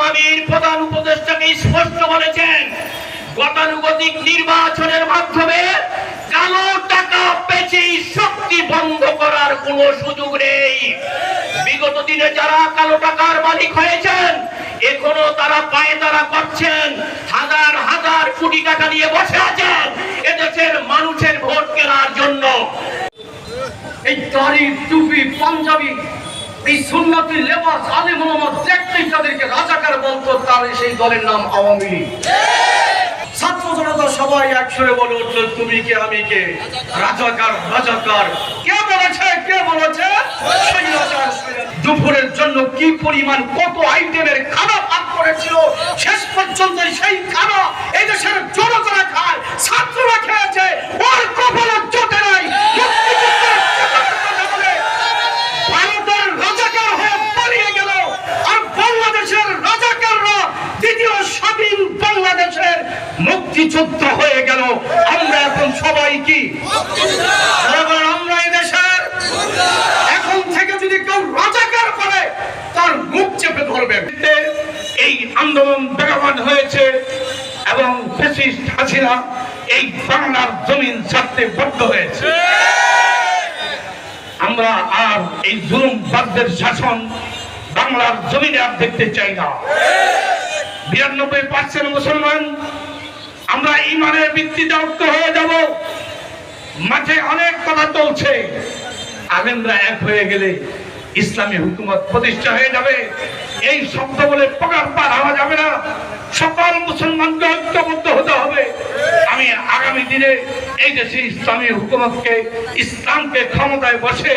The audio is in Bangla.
আমির প্রধান উপদেষ্টাকে স্পষ্ট বলেছেন, গতানুগতিক নির্বাচনের মাধ্যমে কালো টাকা পেঁচে শক্তি বন্ধ করার কোনো সুযোগ নেই। বিগত দিনে যারা কালো টাকার মালিক হয়েছেন, এখনো তারা পায়তারা করছেন, হাজার হাজার কোটি টাকা নিয়ে বসে আছেন এদেশের মানুষের ভোট কেনার জন্য। এই দাড়ি, টুপি, পাঞ্জাবি, এই সুন্নতি লেবাস আলেম ওলামা দেখতেই তাদেরকে রাজাকার বলতো, তার সেই দলের নাম আওয়ামী লীগ। ছাত্র জনতা সবাই একসঙ্গে বলে উঠল, তুমি কে আমি কে, রাজাকার রাজাকার। কে বলেছে? কে বলেছে? দুপুরের জন্য কি পরিমাণ কত আইটেমের খানা পাক করেছিল, শেষ পর্যন্ত সেই খানা এই দেশের জনতা খায়, ছাত্ররা খেয়েছে, ওর কপালে জোটে নাই। ভারতের রাজাকার হয়ে পালিয়ে গেল, আর বাংলাদেশের রাজাকাররা দ্বিতীয় স্বাধীন বাংলাদেশের মুক্তিযুদ্ধ হয়ে গেল। আমরা এখন সবাই কি? আমরা এই দেশের এখন থেকে যদি কেউ রাজাকার করে তার মুখ চেপে ধরবে। এই আন্দোলন বেগবান হয়েছে এবং ফ্যাসিস্ট হাসিনা এই বাংলার জমিন ছাড়তে বাধ্য হয়েছে। আমরা আর এই জুলুমবাদদের শাসন বাংলার জমিনে আর দেখতে চাই না। 92% মুসলমান আমরা ইমানের ভিত্তিতে ঐক্য হয়ে যাব। মাঠে অনেক কথা চলছে, আলেমরা এক হয়ে গেলে ইসলামী হুকুমত প্রতিষ্ঠা হয়ে যাবে, এই শব্দ বলে পগার পার হওয়া যাবে না। সকল মুসলমানকে ঐক্যবদ্ধ হতে হবে। আমি আগামী দিনে এই দেশে ইসলামী হুকুমতকে, ইসলামকে ক্ষমতায় বসে